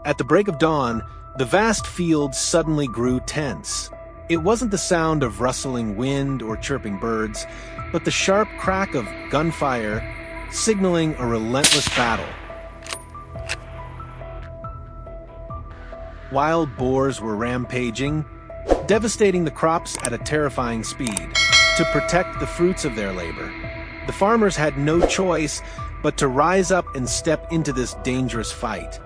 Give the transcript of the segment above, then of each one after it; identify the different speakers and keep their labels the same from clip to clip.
Speaker 1: At the break of dawn, the vast field suddenly grew tense. It wasn't the sound of rustling wind or chirping birds, but the sharp crack of gunfire signaling a relentless battle. Wild boars were rampaging, devastating the crops at a terrifying speed to protect the fruits of their labor. The farmers had no choice but to rise up and step into this dangerous fight.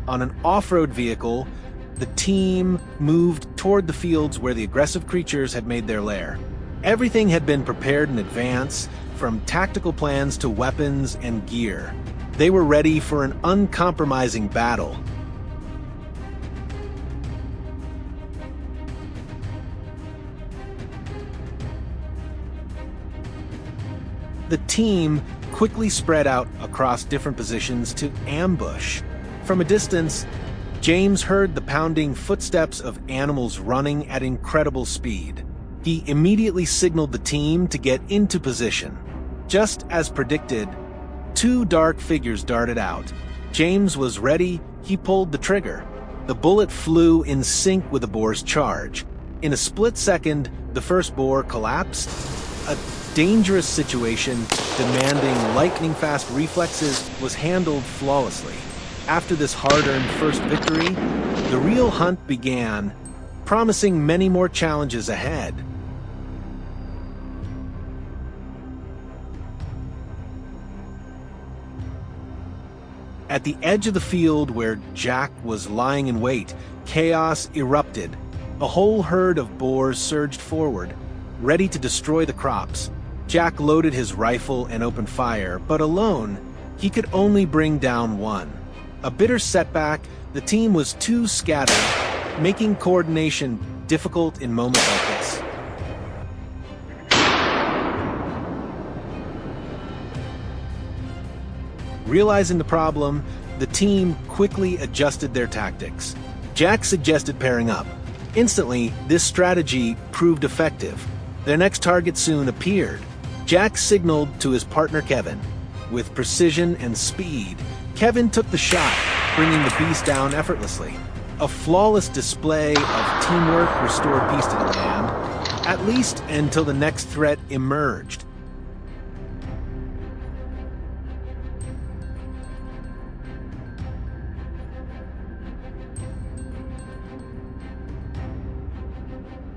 Speaker 1: On an off-road vehicle, the team moved toward the fields where the aggressive creatures had made their lair. Everything had been prepared in advance, from tactical plans to weapons and gear. They were ready for an uncompromising battle. The team quickly spread out across different positions to ambush. From a distance, James heard the pounding footsteps of animals running at incredible speed. He immediately signaled the team to get into position. Just as predicted, two dark figures darted out. James was ready. He pulled the trigger. The bullet flew in sync with the boar's charge. In a split second, the first boar collapsed. A dangerous situation demanding lightning-fast reflexes was handled flawlessly. After this hard-earned first victory, the real hunt began, promising many more challenges ahead. At the edge of the field where Jack was lying in wait, chaos erupted. A whole herd of boars surged forward, ready to destroy the crops. Jack loaded his rifle and opened fire, but alone, he could only bring down one. A bitter setback, the team was too scattered, making coordination difficult in moments like this. Realizing the problem, the team quickly adjusted their tactics. Jack suggested pairing up. Instantly, this strategy proved effective. Their next target soon appeared. Jack signaled to his partner Kevin. With precision and speed, Kevin took the shot, bringing the beast down effortlessly. A flawless display of teamwork restored peace to the land, at least until the next threat emerged.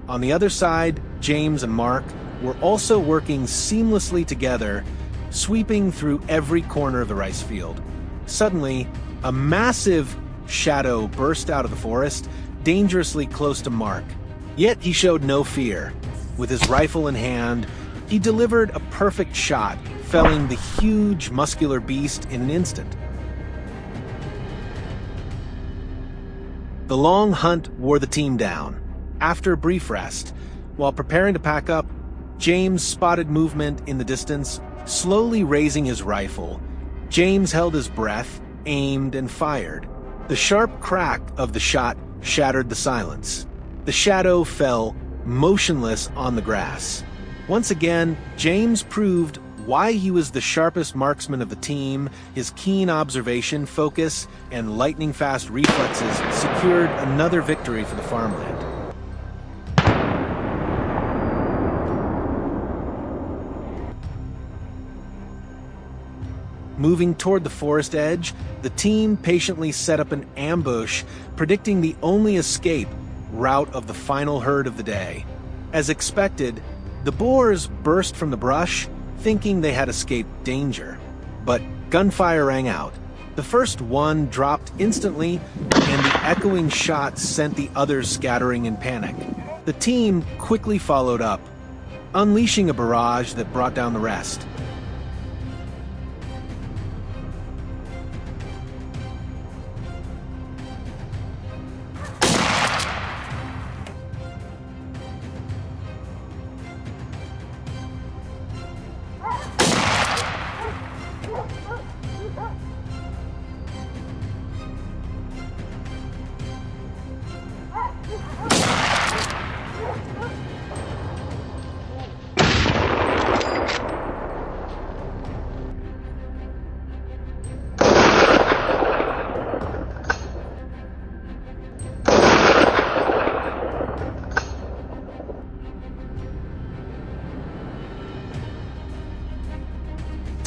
Speaker 1: On the other side, James and Mark were also working seamlessly together, sweeping through every corner of the rice field. Suddenly, a massive shadow burst out of the forest, dangerously close to Mark. Yet he showed no fear. With his rifle in hand, he delivered a perfect shot, felling the huge, muscular beast in an instant. The long hunt wore the team down. After a brief rest, while preparing to pack up, James spotted movement in the distance. Slowly raising his rifle, James held his breath, aimed, and fired. The sharp crack of the shot shattered the silence. The shadow fell motionless on the grass. Once again, James proved why he was the sharpest marksman of the team. His keen observation, focus, and lightning-fast reflexes secured another victory for the farmland. Moving toward the forest edge, the team patiently set up an ambush, predicting the only escape route of the final herd of the day. As expected, the boars burst from the brush, thinking they had escaped danger. But gunfire rang out. The first one dropped instantly, and the echoing shot sent the others scattering in panic. The team quickly followed up, unleashing a barrage that brought down the rest.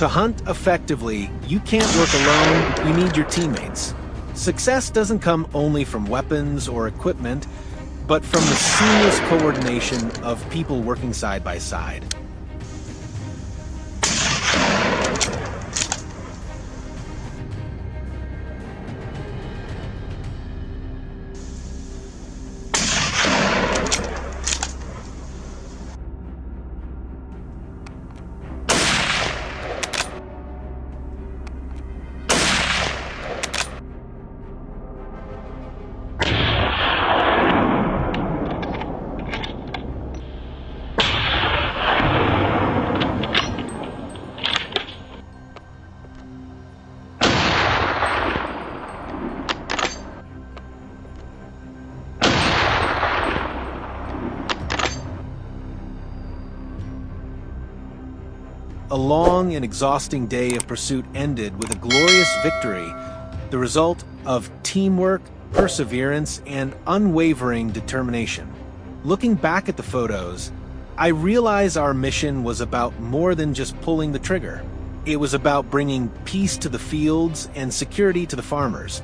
Speaker 1: To hunt effectively, you can't work alone, you need your teammates. Success doesn't come only from weapons or equipment, but from the seamless coordination of people working side by side. A long and exhausting day of pursuit ended with a glorious victory, the result of teamwork, perseverance, and unwavering determination. Looking back at the photos, I realize our mission was about more than just pulling the trigger. It was about bringing peace to the fields and security to the farmers.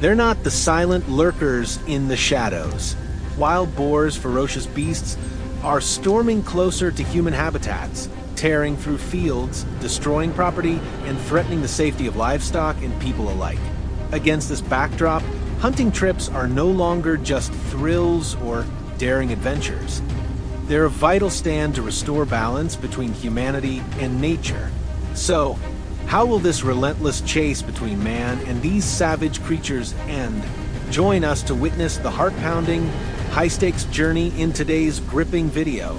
Speaker 1: They're not the silent lurkers in the shadows. Wild boars, ferocious beasts, are storming closer to human habitats, tearing through fields, destroying property, and threatening the safety of livestock and people alike. Against this backdrop, hunting trips are no longer just thrills or daring adventures. They're a vital stand to restore balance between humanity and nature. So, how will this relentless chase between man and these savage creatures end? Join us to witness the heart-pounding, high-stakes journey in today's gripping video.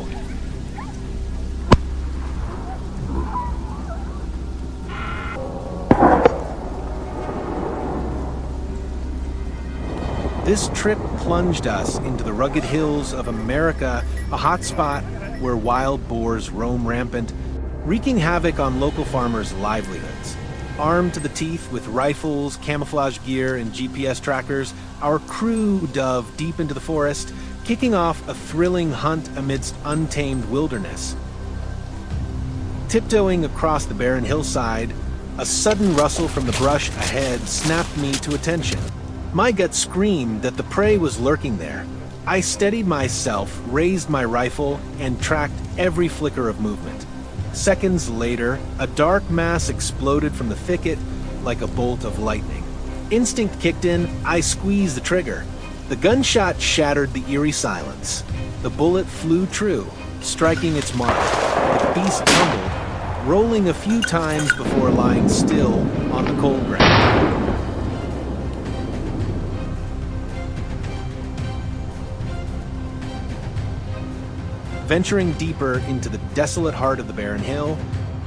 Speaker 1: This trip plunged us into the rugged hills of America, a hotspot where wild boars roam rampant, wreaking havoc on local farmers' livelihoods. Armed to the teeth with rifles, camouflage gear, and GPS trackers, our crew dove deep into the forest, kicking off a thrilling hunt amidst untamed wilderness. Tiptoeing across the barren hillside, a sudden rustle from the brush ahead snapped me to attention. My gut screamed that the prey was lurking there. I steadied myself, raised my rifle, and tracked every flicker of movement. Seconds later, a dark mass exploded from the thicket like a bolt of lightning. Instinct kicked in, I squeezed the trigger. The gunshot shattered the eerie silence. The bullet flew true, striking its mark. The beast tumbled, rolling a few times before lying still on the cold ground. Venturing deeper into the desolate heart of the barren hill,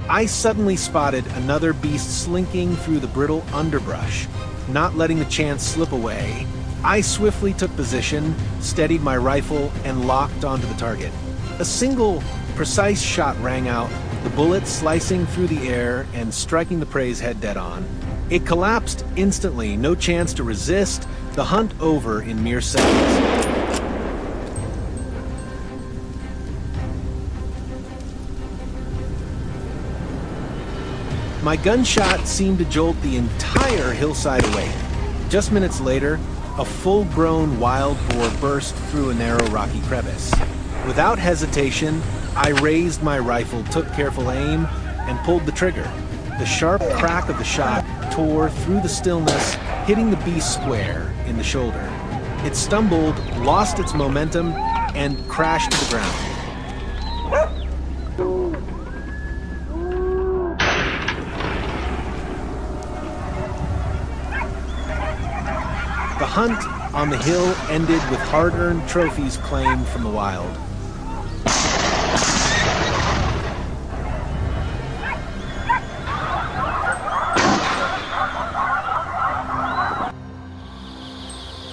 Speaker 1: I suddenly spotted another beast slinking through the brittle underbrush. Not letting the chance slip away, I swiftly took position, steadied my rifle, and locked onto the target. A single, precise shot rang out, the bullet slicing through the air and striking the prey's head dead on. It collapsed instantly, no chance to resist, the hunt over in mere seconds. My gunshot seemed to jolt the entire hillside awake. Just minutes later, a full-grown wild boar burst through a narrow rocky crevice. Without hesitation, I raised my rifle, took careful aim, and pulled the trigger. The sharp crack of the shot tore through the stillness, hitting the beast square in the shoulder. It stumbled, lost its momentum, and crashed to the ground. The hunt on the hill ended with hard-earned trophies claimed from the wild.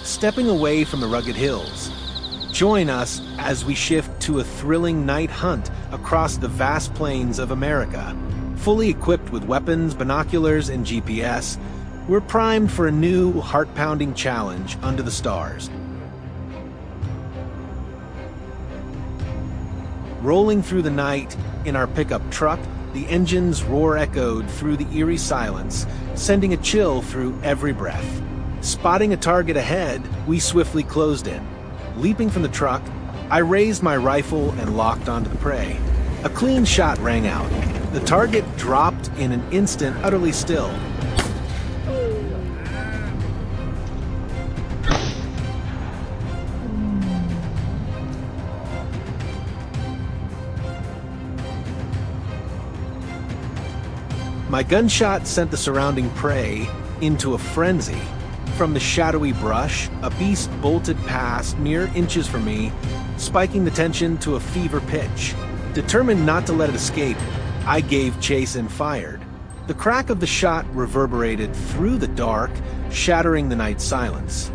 Speaker 1: Stepping away from the rugged hills, join us as we shift to a thrilling night hunt across the vast plains of America. Fully equipped with weapons, binoculars, and GPS, we're primed for a new, heart-pounding challenge under the stars. Rolling through the night in our pickup truck, the engine's roar echoed through the eerie silence, sending a chill through every breath. Spotting a target ahead, we swiftly closed in. Leaping from the truck, I raised my rifle and locked onto the prey. A clean shot rang out. The target dropped in an instant, utterly still. My gunshot sent the surrounding prey into a frenzy. From the shadowy brush, a beast bolted past mere inches from me, spiking the tension to a fever pitch. Determined not to let it escape, I gave chase and fired. The crack of the shot reverberated through the dark, shattering the night silence.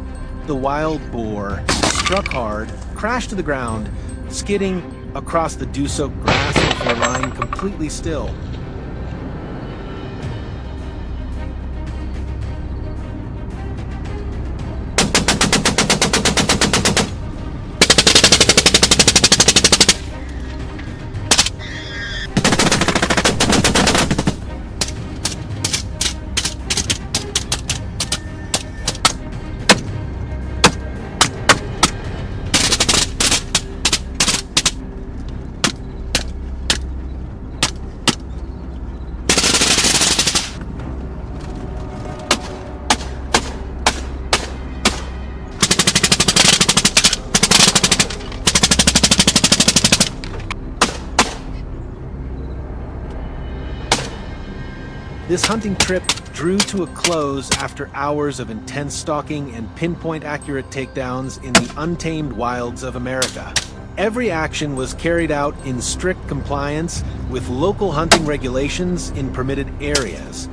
Speaker 1: The wild boar struck hard, crashed to the ground, skidding across the dew-soaked grass before lying completely still. This hunting trip drew to a close after hours of intense stalking and pinpoint-accurate takedowns in the untamed wilds of America. Every action was carried out in strict compliance with local hunting regulations in permitted areas.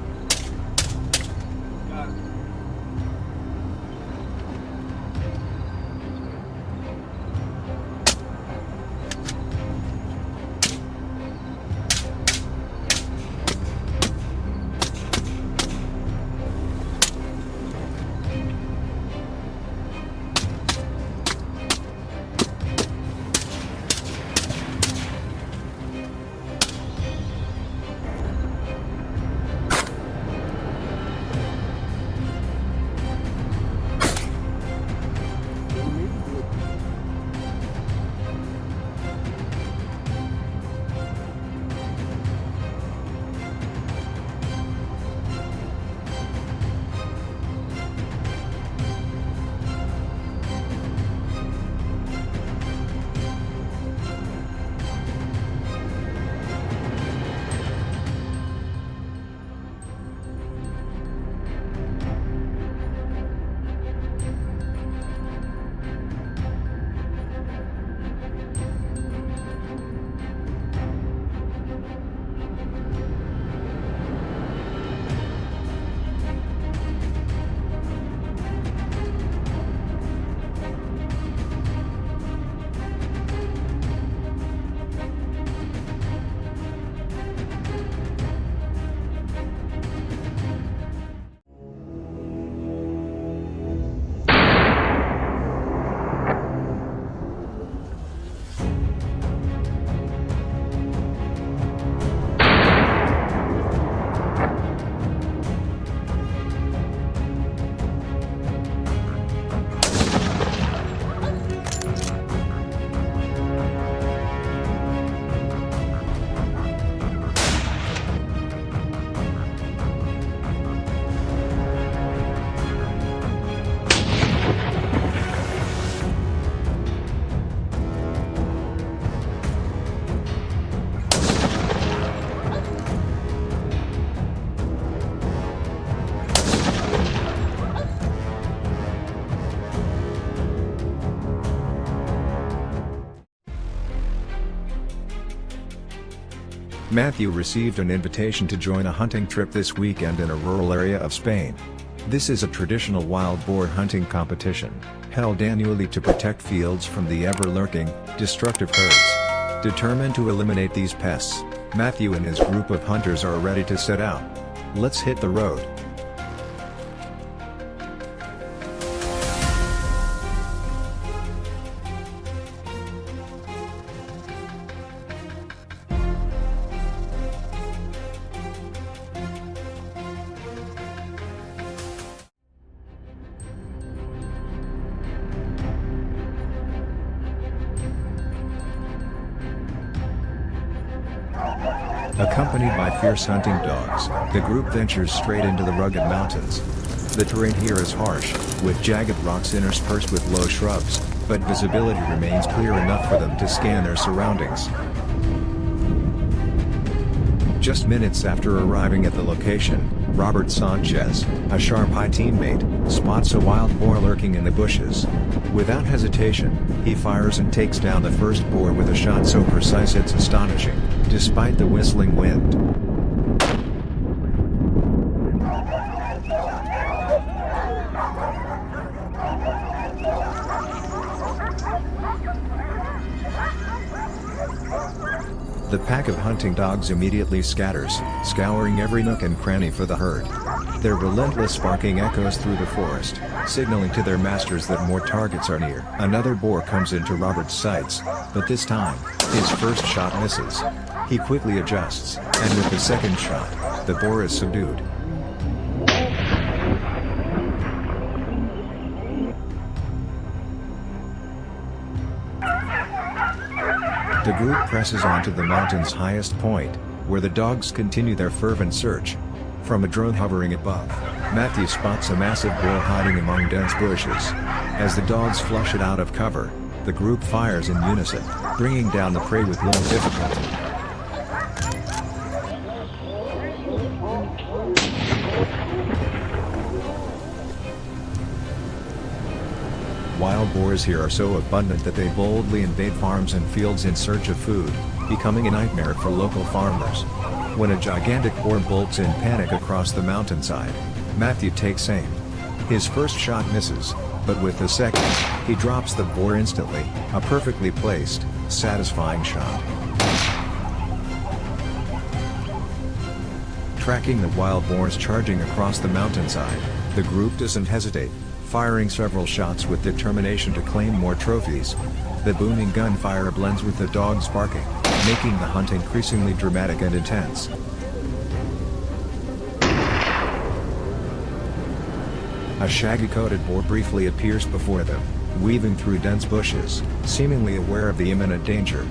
Speaker 2: Matthew received an invitation to join a hunting trip this weekend in a rural area of Spain. This is a traditional wild boar hunting competition, held annually to protect fields from the ever-lurking, destructive herds. Determined to eliminate these pests, Matthew and his group of hunters are ready to set out. Let's hit the road. Accompanied by fierce hunting dogs, the group ventures straight into the rugged mountains. The terrain here is harsh, with jagged rocks interspersed with low shrubs, but visibility remains clear enough for them to scan their surroundings. Just minutes after arriving at the location, Robert Sanchez, a sharp-eyed teammate, spots a wild boar lurking in the bushes. Without hesitation, he fires and takes down the first boar with a shot so precise it's astonishing, despite the whistling wind. The pack of hunting dogs immediately scatters, scouring every nook and cranny for the herd. Their relentless barking echoes through the forest, signaling to their masters that more targets are near. Another boar comes into Robert's sights, but this time, his first shot misses. He quickly adjusts, and with the second shot, the boar is subdued. The group presses on to the mountain's highest point, where the dogs continue their fervent search. From a drone hovering above, Matthew spots a massive boar hiding among dense bushes. As the dogs flush it out of cover, the group fires in unison, bringing down the prey with little difficulty. Wild boars here are so abundant that they boldly invade farms and fields in search of food, becoming a nightmare for local farmers. When a gigantic boar bolts in panic across the mountainside, Matthew takes aim. His first shot misses, but with the second, he drops the boar instantly, a perfectly placed, satisfying shot. Tracking the wild boars charging across the mountainside, the group doesn't hesitate, firing several shots with determination to claim more trophies. The booming gunfire blends with the dogs barking, making the hunt increasingly dramatic and intense. A shaggy-coated boar briefly appears before them, weaving through dense bushes, seemingly aware of the imminent danger.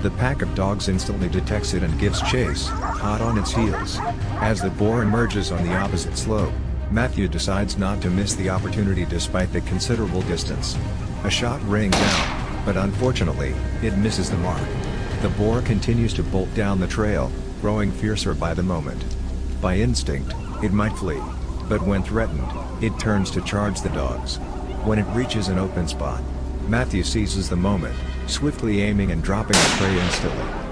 Speaker 2: The pack of dogs instantly detects it and gives chase, hot on its heels. As the boar emerges on the opposite slope, Matthew decides not to miss the opportunity despite the considerable distance. A shot rings out, but unfortunately, it misses the mark. The boar continues to bolt down the trail, growing fiercer by the moment. By instinct, it might flee, but when threatened, it turns to charge the dogs. When it reaches an open spot, Matthew seizes the moment, swiftly aiming and dropping the prey instantly.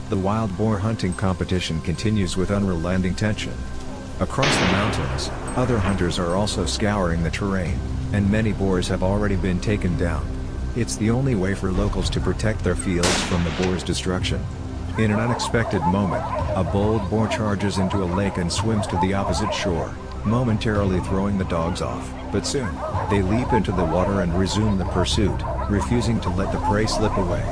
Speaker 2: The wild boar hunting competition continues with unrelenting tension. Across the mountains, other hunters are also scouring the terrain, and many boars have already been taken down. It's the only way for locals to protect their fields from the boar's destruction. In an unexpected moment, a bold boar charges into a lake and swims to the opposite shore, momentarily throwing the dogs off, but soon, they leap into the water and resume the pursuit, refusing to let the prey slip away.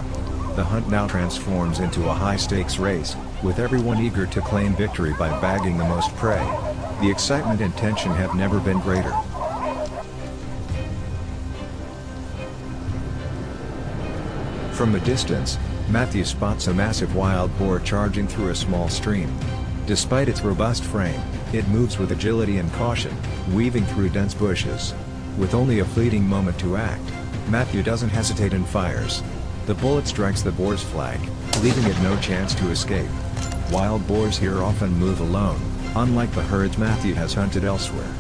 Speaker 2: The hunt now transforms into a high-stakes race, with everyone eager to claim victory by bagging the most prey. The excitement and tension have never been greater. From a distance, Matthew spots a massive wild boar charging through a small stream. Despite its robust frame, it moves with agility and caution, weaving through dense bushes. With only a fleeting moment to act, Matthew doesn't hesitate and fires. The bullet strikes the boar's flank, leaving it no chance to escape. Wild boars here often move alone, Unlike the herds Matthew has hunted elsewhere.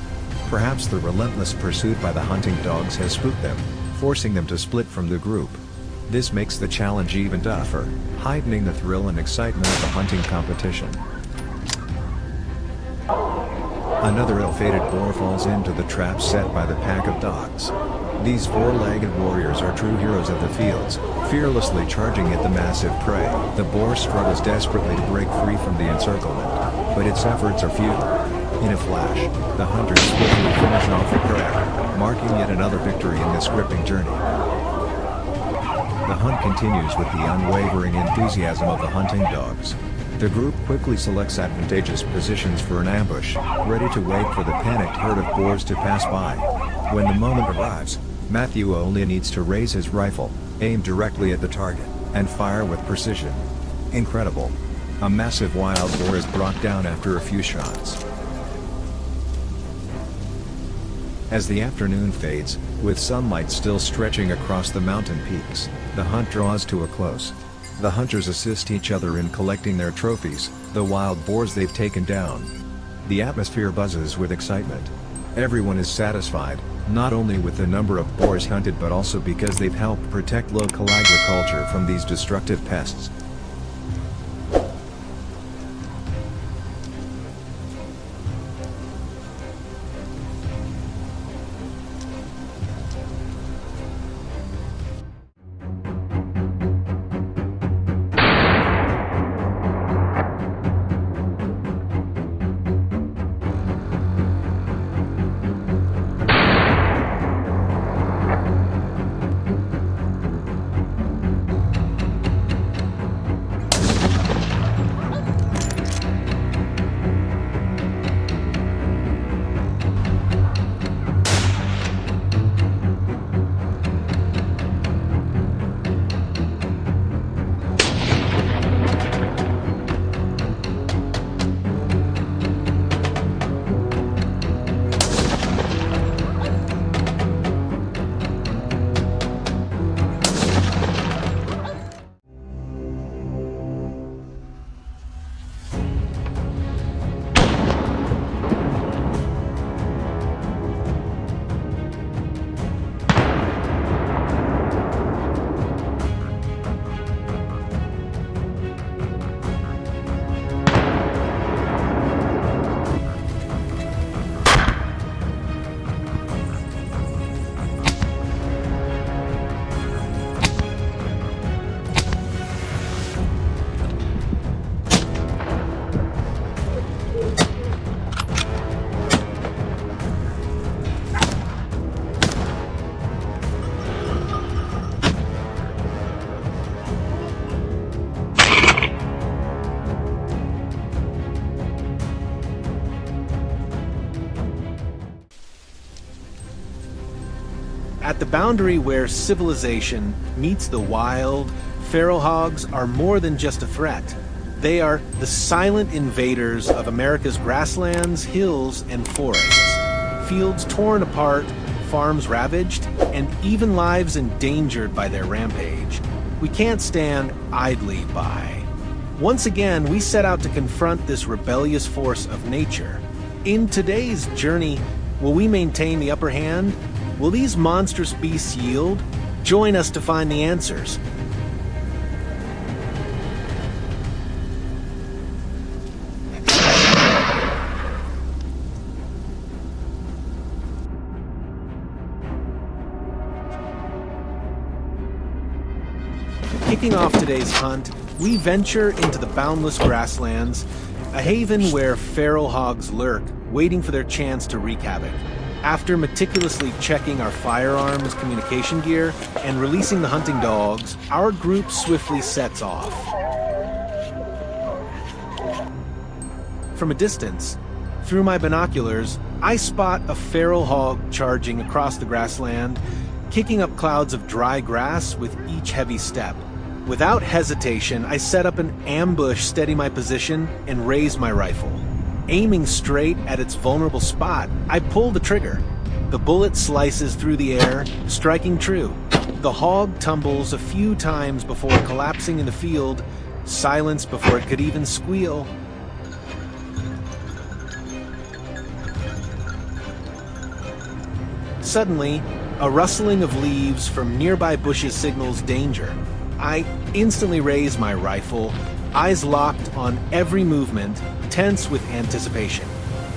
Speaker 2: Perhaps the relentless pursuit by the hunting dogs has spooked them, forcing them to split from the group. This makes the challenge even tougher, heightening the thrill and excitement of the hunting competition. Another ill-fated boar falls into the trap set by the pack of dogs. These four-legged warriors are true heroes of the fields, fearlessly charging at the massive prey. The boar struggles desperately to break free from the encirclement, but its efforts are futile. In a flash, the hunters swiftly finish off the prey, marking yet another victory in this gripping journey. The hunt continues with the unwavering enthusiasm of the hunting dogs. The group quickly selects advantageous positions for an ambush, ready to wait for the panicked herd of boars to pass by. When the moment arrives, Matthew only needs to raise his rifle, aim directly at the target, and fire with precision. Incredible! A massive wild boar is brought down after a few shots. As the afternoon fades, with sunlight still stretching across the mountain peaks, the hunt draws to a close. The hunters assist each other in collecting their trophies, the wild boars they've taken down. The atmosphere buzzes with excitement. Everyone is satisfied, not only with the number of boars hunted but also because they've helped protect local agriculture from these destructive pests.
Speaker 1: At the boundary where civilization meets the wild, feral hogs are more than just a threat. They are the silent invaders of America's grasslands, hills, and forests. Fields torn apart, farms ravaged, and even lives endangered by their rampage. We can't stand idly by. Once again, we set out to confront this rebellious force of nature. In today's journey, will we maintain the upper hand? Will these monstrous beasts yield? Join us to find the answers. Kicking off today's hunt, we venture into the boundless grasslands, a haven where feral hogs lurk, waiting for their chance to wreak havoc. After meticulously checking our firearms, communication gear, and releasing the hunting dogs, our group swiftly sets off. From a distance, through my binoculars, I spot a feral hog charging across the grassland, kicking up clouds of dry grass with each heavy step. Without hesitation, I set up an ambush, steady my position, and raise my rifle. Aiming straight at its vulnerable spot, I pull the trigger. The bullet slices through the air, striking true. The hog tumbles a few times before collapsing in the field, silenced before it could even squeal. Suddenly, a rustling of leaves from nearby bushes signals danger. I instantly raise my rifle, eyes locked on every movement, tense with anticipation.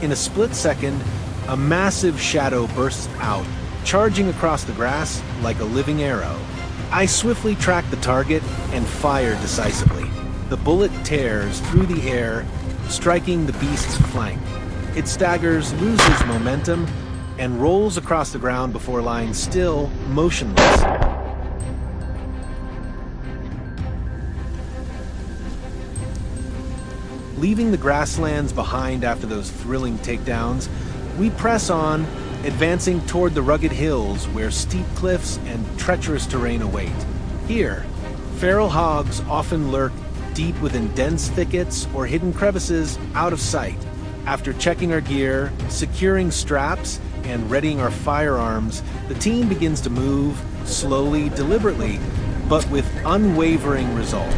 Speaker 1: In a split second, a massive shadow bursts out, charging across the grass like a living arrow. I swiftly track the target and fire decisively. The bullet tears through the air, striking the beast's flank. It staggers, loses momentum, and rolls across the ground before lying still, motionless. Leaving the grasslands behind after those thrilling takedowns, we press on, advancing toward the rugged hills where steep cliffs and treacherous terrain await. Here, feral hogs often lurk deep within dense thickets or hidden crevices out of sight. After checking our gear, securing straps, and readying our firearms, the team begins to move, slowly, deliberately, but with unwavering resolve.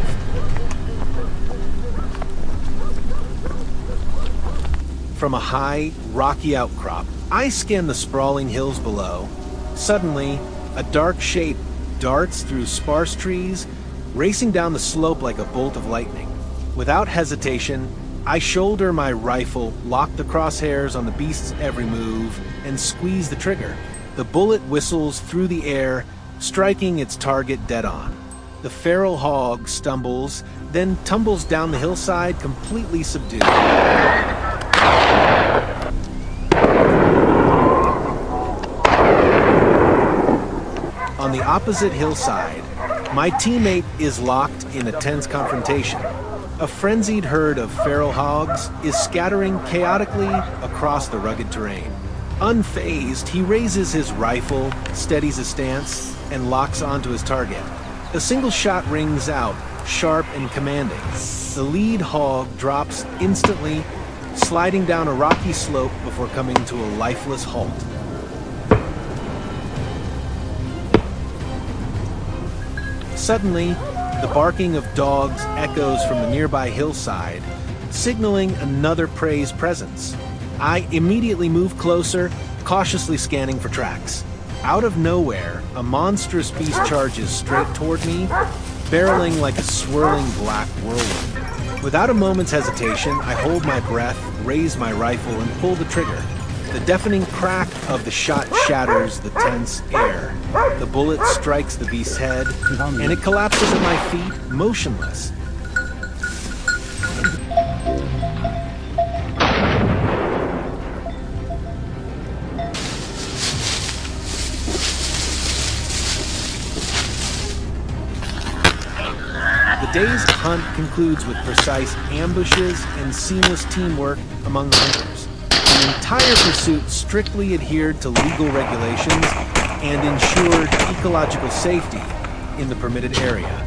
Speaker 1: From a high, rocky outcrop, I scan the sprawling hills below. Suddenly, a dark shape darts through sparse trees, racing down the slope like a bolt of lightning. Without hesitation, I shoulder my rifle, lock the crosshairs on the beast's every move, and squeeze the trigger. The bullet whistles through the air, striking its target dead on. The feral hog stumbles, then tumbles down the hillside, completely subdued. On the opposite hillside, my teammate is locked in a tense confrontation. A frenzied herd of feral hogs is scattering chaotically across the rugged terrain. Unfazed, he raises his rifle, steadies his stance, and locks onto his target. A single shot rings out, sharp and commanding. The lead hog drops instantly, sliding down a rocky slope before coming to a lifeless halt. Suddenly, the barking of dogs echoes from the nearby hillside, signaling another prey's presence. I immediately move closer, cautiously scanning for tracks. Out of nowhere, a monstrous beast charges straight toward me, barreling like a swirling black whirlwind. Without a moment's hesitation, I hold my breath, raise my rifle, and pull the trigger. The deafening crack of the shot shatters the tense air. The bullet strikes the beast's head, and it collapses at my feet, motionless. The day's hunt concludes with precise ambushes and seamless teamwork among the hunters. The entire pursuit strictly adhered to legal regulations and ensured ecological safety in the permitted area.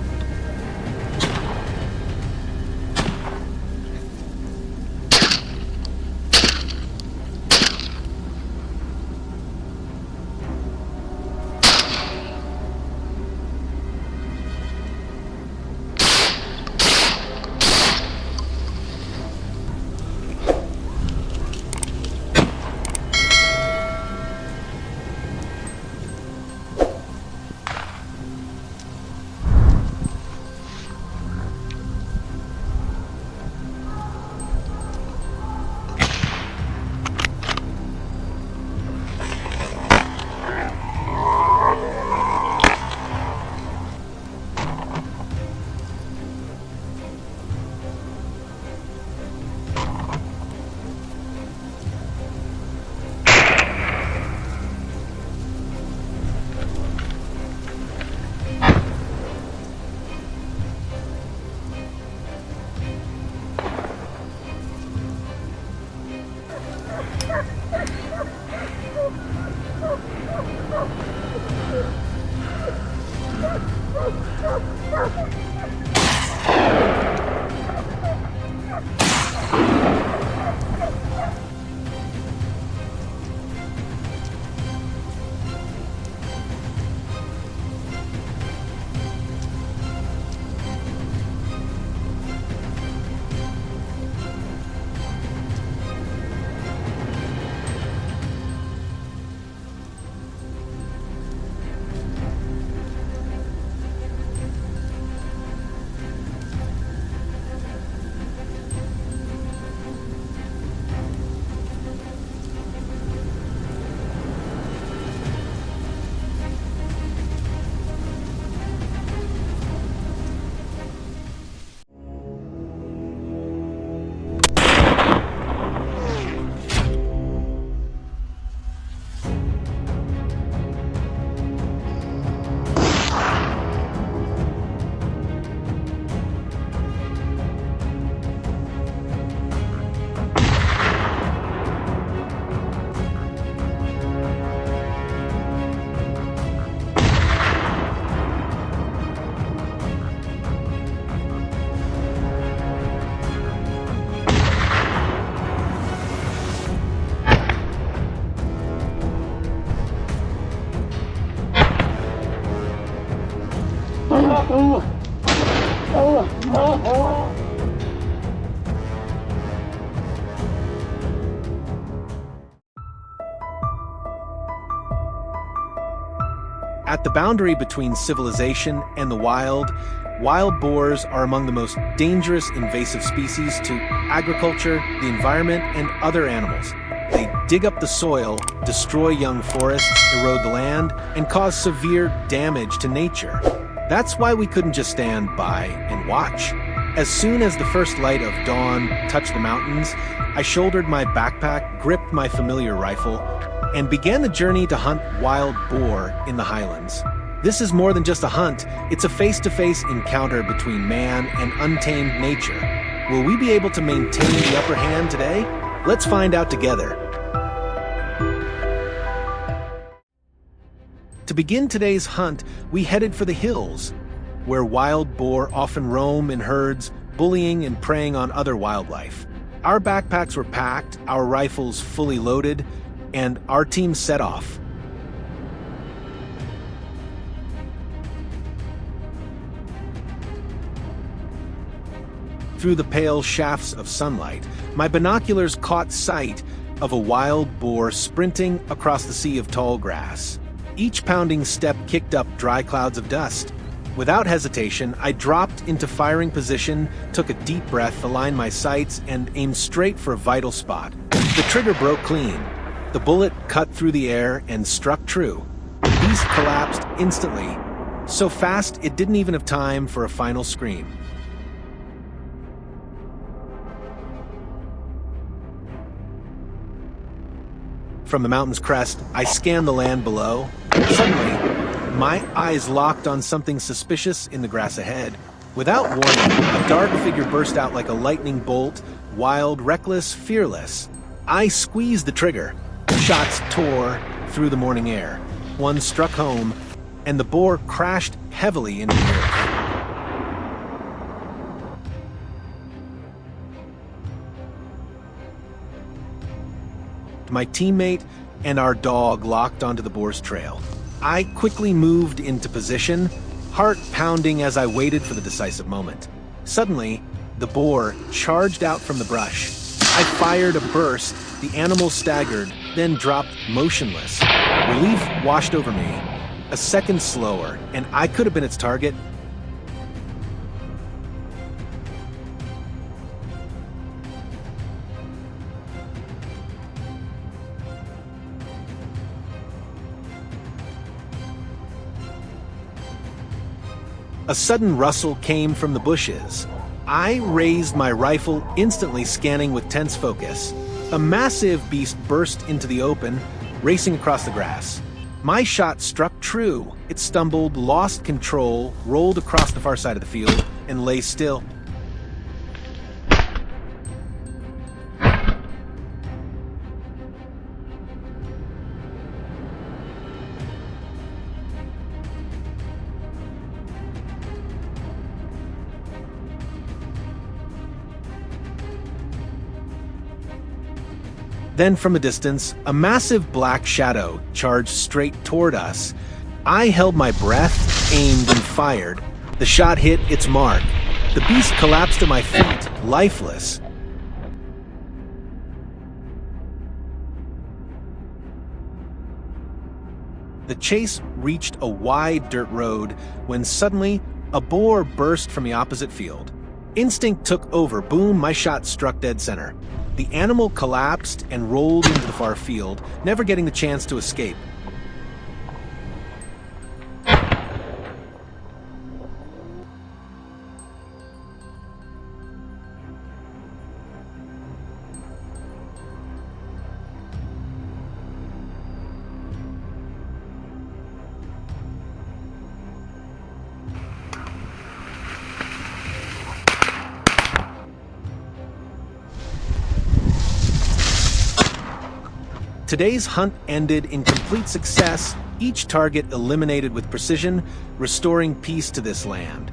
Speaker 1: At the boundary between civilization and the wild boars are among the most dangerous invasive species to agriculture, the environment, and other animals. They dig up the soil, destroy young forests, erode the land, and cause severe damage to nature. That's why we couldn't just stand by and watch. As soon as the first light of dawn touched the mountains, I shouldered my backpack, gripped my familiar rifle, and began the journey to hunt wild boar in the Highlands. This is more than just a hunt, it's a face-to-face encounter between man and untamed nature. Will we be able to maintain the upper hand today? Let's find out together. To begin today's hunt, we headed for the hills, where wild boar often roam in herds, bullying and preying on other wildlife. Our backpacks were packed, our rifles fully loaded, and our team set off. Through the pale shafts of sunlight, my binoculars caught sight of a wild boar sprinting across the sea of tall grass. Each pounding step kicked up dry clouds of dust. Without hesitation, I dropped into firing position, took a deep breath, aligned my sights, and aimed straight for a vital spot. The trigger broke clean. The bullet cut through the air and struck true. The beast collapsed instantly, so fast it didn't even have time for a final scream. From the mountain's crest, I scanned the land below. Suddenly, my eyes locked on something suspicious in the grass ahead. Without warning, a dark figure burst out like a lightning bolt, wild, reckless, fearless. I squeezed the trigger. Shots tore through the morning air. One struck home, and the boar crashed heavily into the earth. My teammate and our dog locked onto the boar's trail. I quickly moved into position, heart pounding as I waited for the decisive moment. Suddenly, the boar charged out from the brush. I fired a burst, the animal staggered, then dropped motionless. Relief washed over me. A second slower, and I could have been its target. A sudden rustle came from the bushes. I raised my rifle, instantly scanning with tense focus. A massive beast burst into the open, racing across the grass. My shot struck true. It stumbled, lost control, rolled across the far side of the field, and lay still. Then from a distance, a massive black shadow charged straight toward us. I held my breath, aimed, and fired. The shot hit its mark. The beast collapsed to my feet, lifeless. The chase reached a wide dirt road when suddenly a boar burst from the opposite field. Instinct took over. Boom, my shot struck dead center. The animal collapsed and rolled into the far field, never getting the chance to escape. Today's hunt ended in complete success, each target eliminated with precision, restoring peace to this land.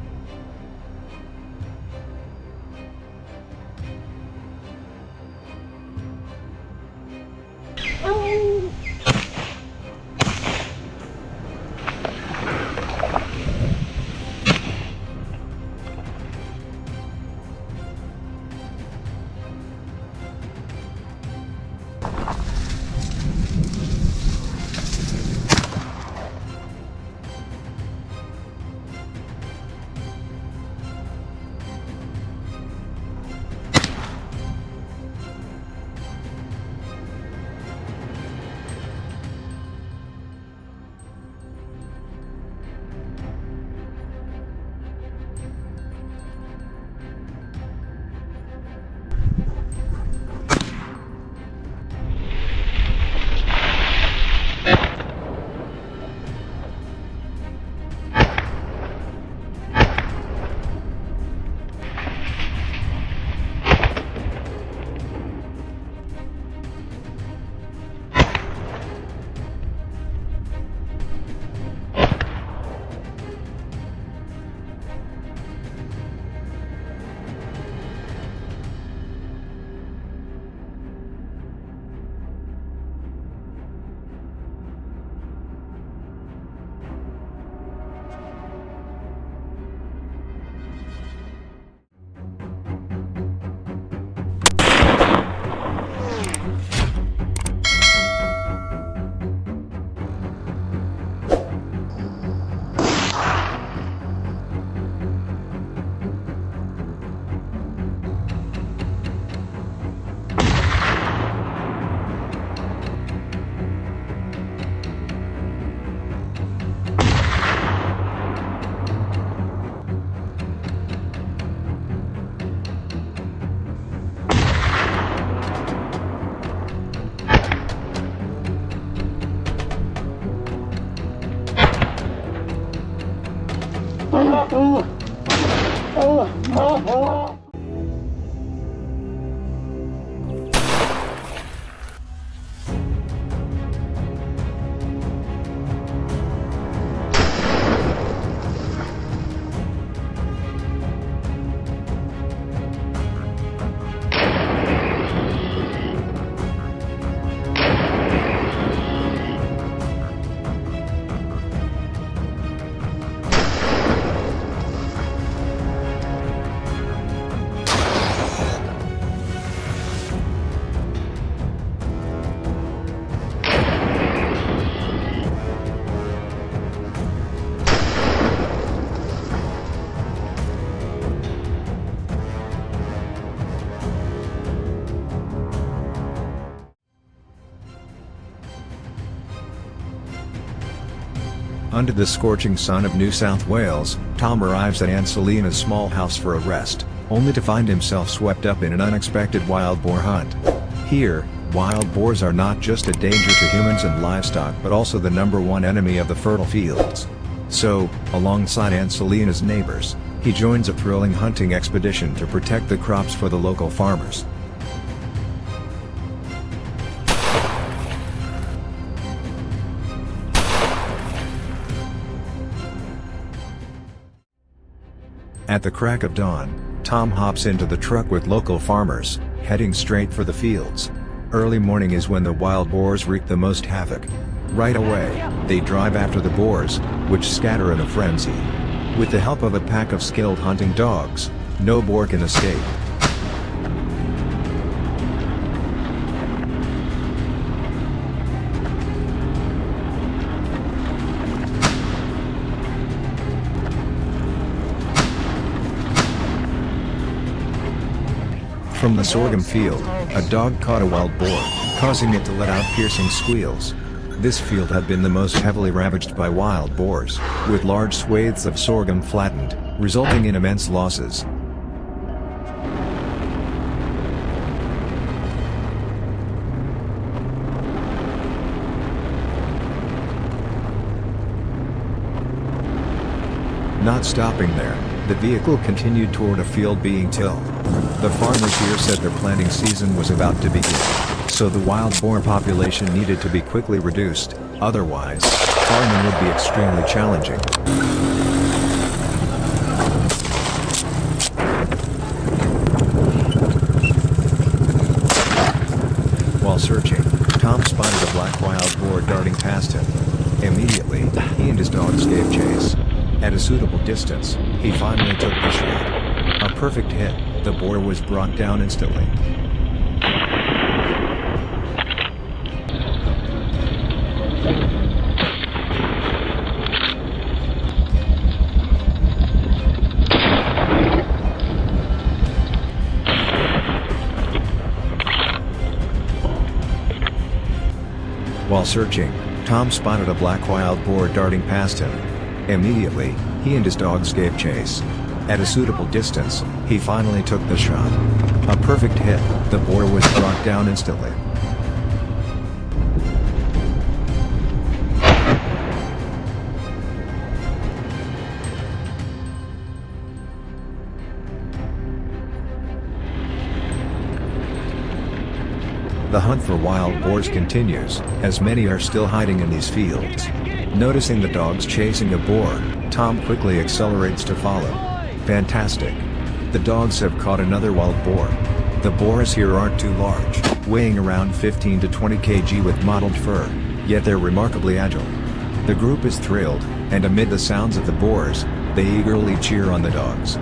Speaker 2: Under the scorching sun of New South Wales, Tom arrives at Aunt Selina's small house for a rest, only to find himself swept up in an unexpected wild boar hunt. Here, wild boars are not just a danger to humans and livestock but also the #1 enemy of the fertile fields. So, alongside Aunt Selina's neighbors, he joins a thrilling hunting expedition to protect the crops for the local farmers. At the crack of dawn, Tom hops into the truck with local farmers, heading straight for the fields. Early morning is when the wild boars wreak the most havoc. Right away, they drive after the boars, which scatter in a frenzy. With the help of a pack of skilled hunting dogs, no boar can escape. From the sorghum field, a dog caught a wild boar, causing it to let out piercing squeals. This field had been the most heavily ravaged by wild boars, with large swathes of sorghum flattened, resulting in immense losses. Not stopping there, the vehicle continued toward a field being tilled. The farmers here said their planting season was about to begin, so the wild boar population needed to be quickly reduced, otherwise, farming would be extremely challenging. While searching, Tom spotted a black wild boar darting past him. Immediately, he and his dogs gave chase. At a suitable distance, he finally took the shot. A perfect hit, the boar was brought down instantly. While searching, Tom spotted a black wild boar darting past him. Immediately, he and his dogs gave chase. At a suitable distance, he finally took the shot. A perfect hit, the boar was brought down instantly. The hunt for wild boars continues, as many are still hiding in these fields. Noticing the dogs chasing a boar, Tom quickly accelerates to follow. Fantastic! The dogs have caught another wild boar. The boars here aren't too large, weighing around 15 to 20 kg with mottled fur, yet they're remarkably agile. The group is thrilled, and amid the sounds of the boars, they eagerly cheer on the dogs.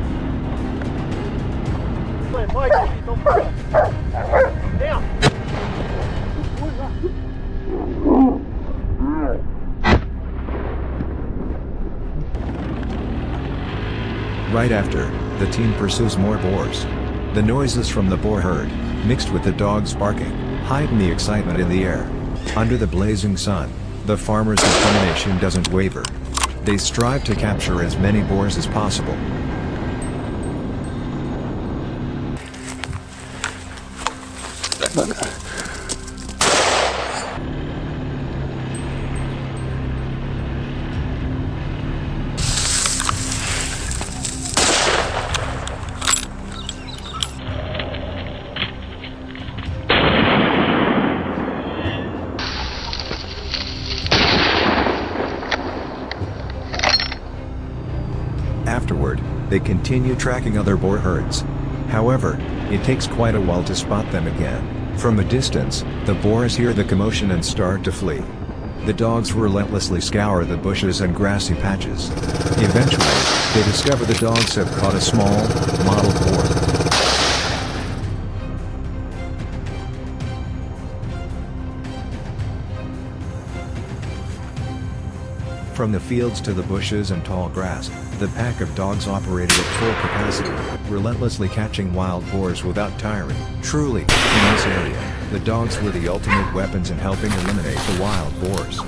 Speaker 2: Right after, the team pursues more boars. The noises from the boar herd, mixed with the dogs barking, heighten the excitement in the air. Under the blazing sun, the farmers' determination doesn't waver. They strive to capture as many boars as possible. they continue tracking other boar herds. However, it takes quite a while to spot them again. From a distance, the boars hear the commotion and start to flee. The dogs relentlessly scour the bushes and grassy patches. Eventually, they discover the dogs have caught a small, mottled boar. From the fields to the bushes and tall grass, the pack of dogs operated at full capacity, relentlessly catching wild boars without tiring. Truly, in this area, the dogs were the ultimate weapons in helping eliminate the wild boars.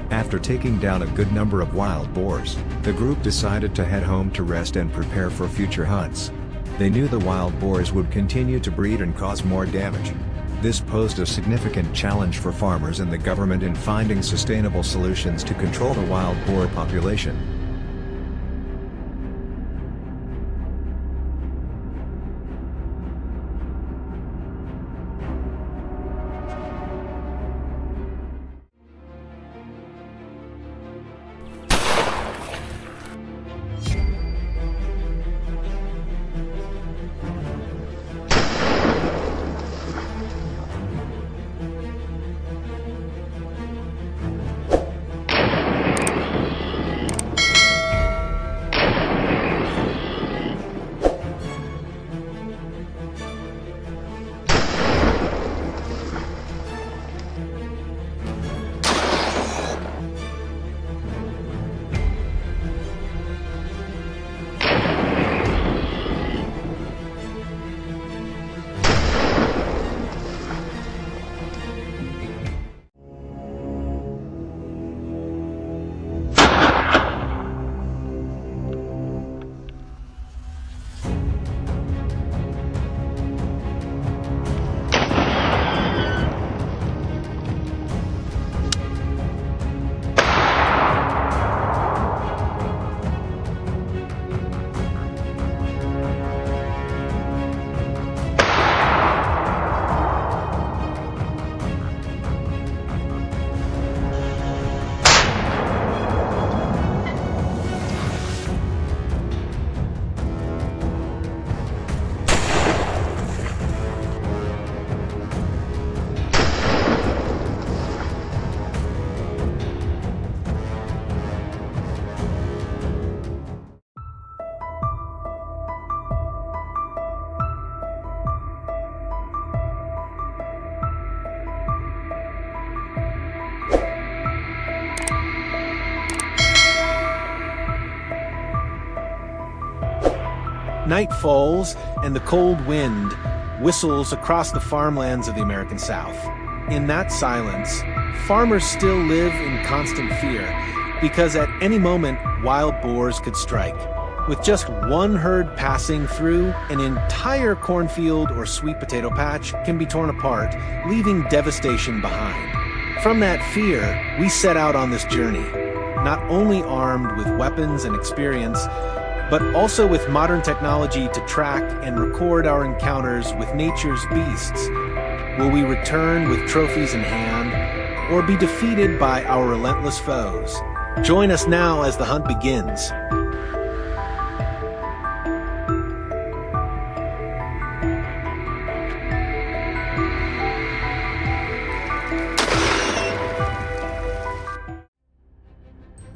Speaker 2: After taking down a good number of wild boars, the group decided to head home to rest and prepare for future hunts. They knew the wild boars would continue to breed and cause more damage. This posed a significant challenge for farmers and the government in finding sustainable solutions to control the wild boar population.
Speaker 1: Night falls, and the cold wind whistles across the farmlands of the American South. In that silence, farmers still live in constant fear, because at any moment, wild boars could strike. With just one herd passing through, an entire cornfield or sweet potato patch can be torn apart, leaving devastation behind. From that fear, we set out on this journey, not only armed with weapons and experience, but also with modern technology to track and record our encounters with nature's beasts. Will we return with trophies in hand, or be defeated by our relentless foes? Join us now as the hunt begins.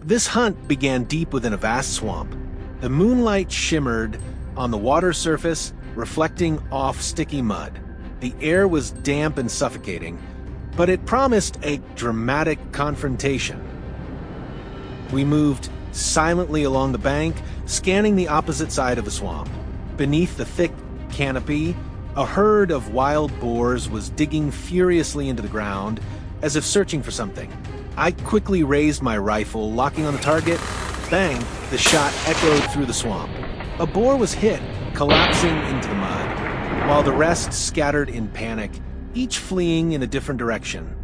Speaker 1: This hunt began deep within a vast swamp. The moonlight shimmered on the water surface, reflecting off sticky mud. The air was damp and suffocating, but it promised a dramatic confrontation. We moved silently along the bank, scanning the opposite side of the swamp. Beneath the thick canopy, a herd of wild boars was digging furiously into the ground, as if searching for something. I quickly raised my rifle, locking on the target. Bang! The shot echoed through the swamp. A boar was hit, collapsing into the mud. while the rest scattered in panic, each fleeing in a different direction.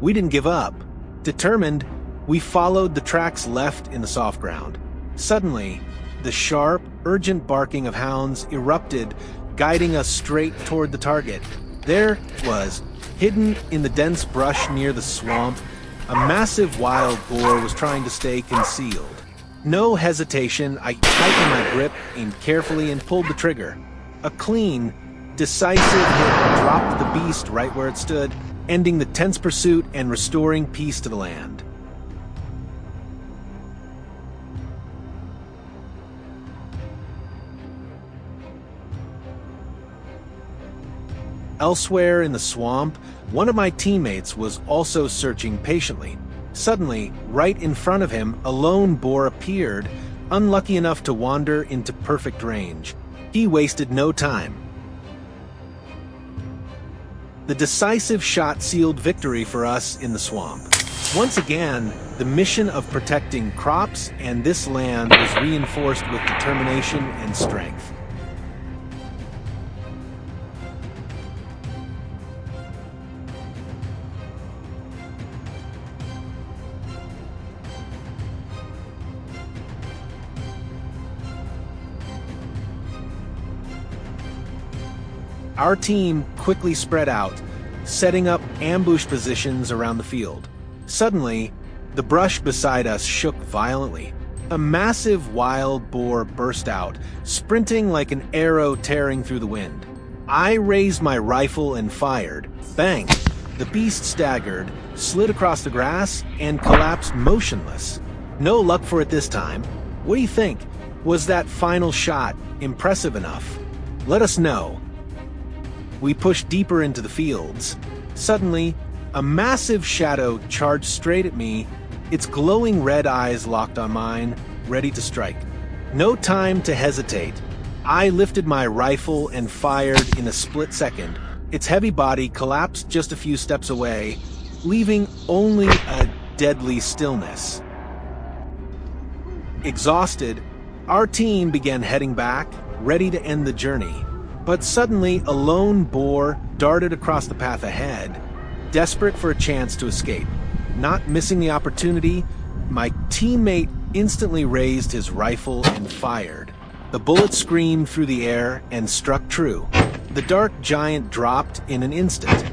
Speaker 1: We didn't give up. Determined, we followed the tracks left in the soft ground. Suddenly, the sharp, urgent barking of hounds erupted, guiding us straight toward the target. There was, hidden in the dense brush near the swamp, a massive wild boar was trying to stay concealed. No hesitation, I tightened my grip, aimed carefully, and pulled the trigger. A clean, decisive hit dropped the beast right where it stood, ending the tense pursuit and restoring peace to the land. Elsewhere in the swamp, one of my teammates was also searching patiently. Suddenly, right in front of him, a lone boar appeared, unlucky enough to wander into perfect range. He wasted no time. The decisive shot sealed victory for us in the swamp. Once again, the mission of protecting crops and this land was reinforced with determination and strength. Our team quickly spread out, setting up ambush positions around the field. Suddenly, the brush beside us shook violently. A massive wild boar burst out, sprinting like an arrow tearing through the wind. I raised my rifle and fired. Bang! The beast staggered, slid across the grass, and collapsed motionless. No luck for it this time. What do you think? Was that final shot impressive enough? Let us know. We pushed deeper into the fields. Suddenly, a massive shadow charged straight at me, its glowing red eyes locked on mine, ready to strike. No time to hesitate. I lifted my rifle and fired in a split second. Its heavy body collapsed just a few steps away, leaving only a deadly stillness. Exhausted, our team began heading back, ready to end the journey. But suddenly, a lone boar darted across the path ahead, desperate for a chance to escape. Not missing the opportunity, my teammate instantly raised his rifle and fired. The bullet screamed through the air and struck true. The dark giant dropped in an instant.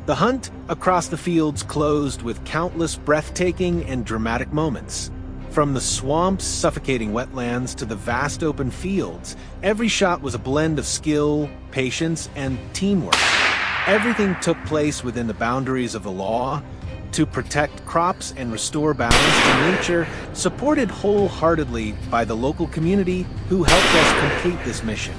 Speaker 1: The hunt across the fields closed with countless breathtaking and dramatic moments. From the swamp's suffocating wetlands to the vast open fields, every shot was a blend of skill, patience, and teamwork. Everything took place within the boundaries of the law to protect crops and restore balance to nature, supported wholeheartedly by the local community who helped us complete this mission.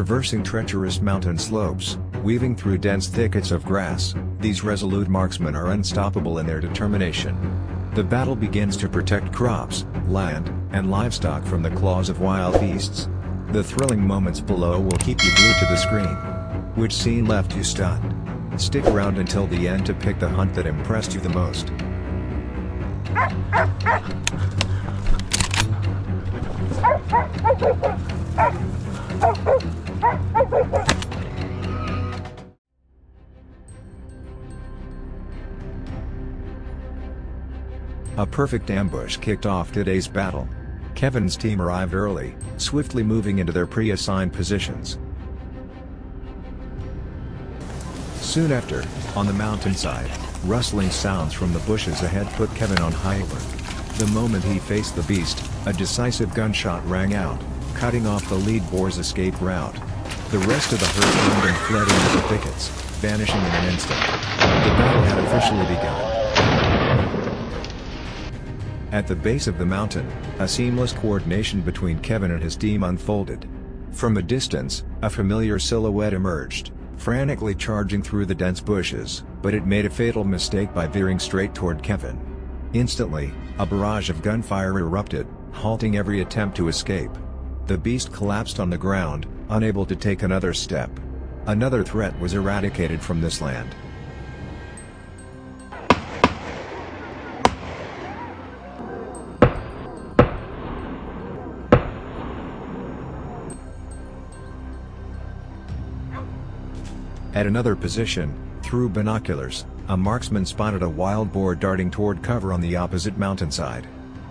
Speaker 2: Traversing treacherous mountain slopes, weaving through dense thickets of grass, these resolute marksmen are unstoppable in their determination. The battle begins to protect crops, land, and livestock from the claws of wild beasts. The thrilling moments below will keep you glued to the screen. Which scene left you stunned? Stick around until the end to pick the hunt that impressed you the most. A perfect ambush kicked off today's battle. Kevin's team arrived early, swiftly moving into their pre-assigned positions. Soon after, on the mountainside, rustling sounds from the bushes ahead put Kevin on high alert. The moment he faced the beast, a decisive gunshot rang out, cutting off the lead boar's escape route. The rest of the herd turned and fled into the thickets, vanishing in an instant. The battle had officially begun. At the base of the mountain, a seamless coordination between Kevin and his team unfolded. From a distance, a familiar silhouette emerged, frantically charging through the dense bushes, but it made a fatal mistake by veering straight toward Kevin. Instantly, a barrage of gunfire erupted, halting every attempt to escape. The beast collapsed on the ground, unable to take another step. Another threat was eradicated from this land. At another position, through binoculars, a marksman spotted a wild boar darting toward cover on the opposite mountainside.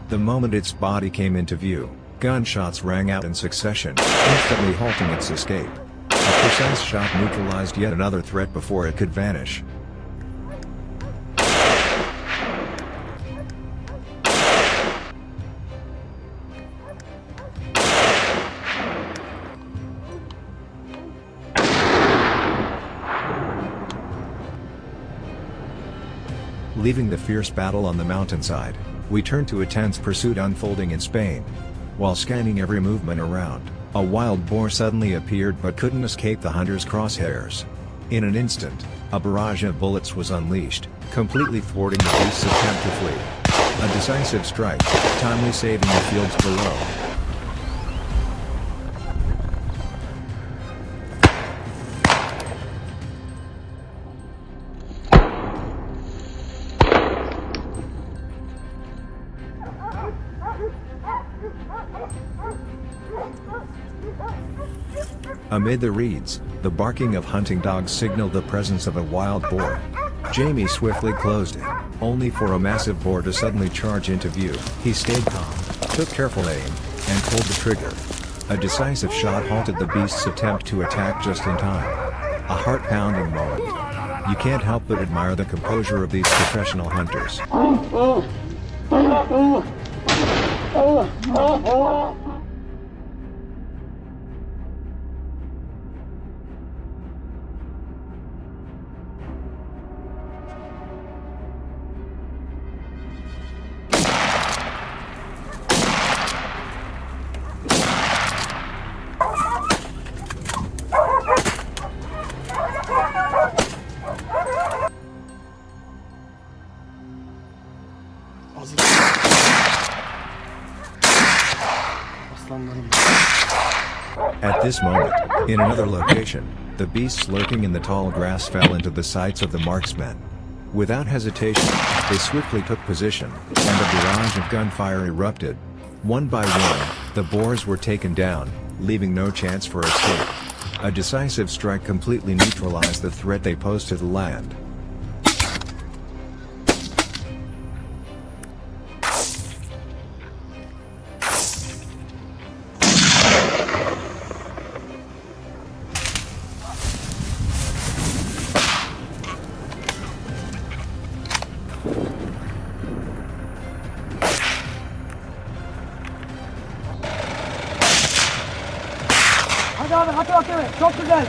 Speaker 2: The moment its body came into view, gunshots rang out in succession, instantly halting its escape. A precise shot neutralized yet another threat before it could vanish. Leaving the fierce battle on the mountainside, we turned to a tense pursuit unfolding in Spain. While scanning every movement around, a wild boar suddenly appeared but couldn't escape the hunter's crosshairs. In an instant, a barrage of bullets was unleashed, completely thwarting the beast's attempt to flee. A decisive strike, timely saving the fields below. Amid the reeds, the barking of hunting dogs signaled the presence of a wild boar. Jamie swiftly closed in, only for a massive boar to suddenly charge into view. He stayed calm, took careful aim, and pulled the trigger. A decisive shot halted the beast's attempt to attack just in time. A heart-pounding moment. You can't help but admire the composure of these professional hunters. At this moment, in another location, the beasts lurking in the tall grass fell into the sights of the marksmen. Without hesitation, they swiftly took position, and a barrage of gunfire erupted. One by one, the boars were taken down, leaving no chance for escape. A decisive strike completely neutralized the threat they posed to the land.
Speaker 3: Hadi abi hadi bakalım çok güzel.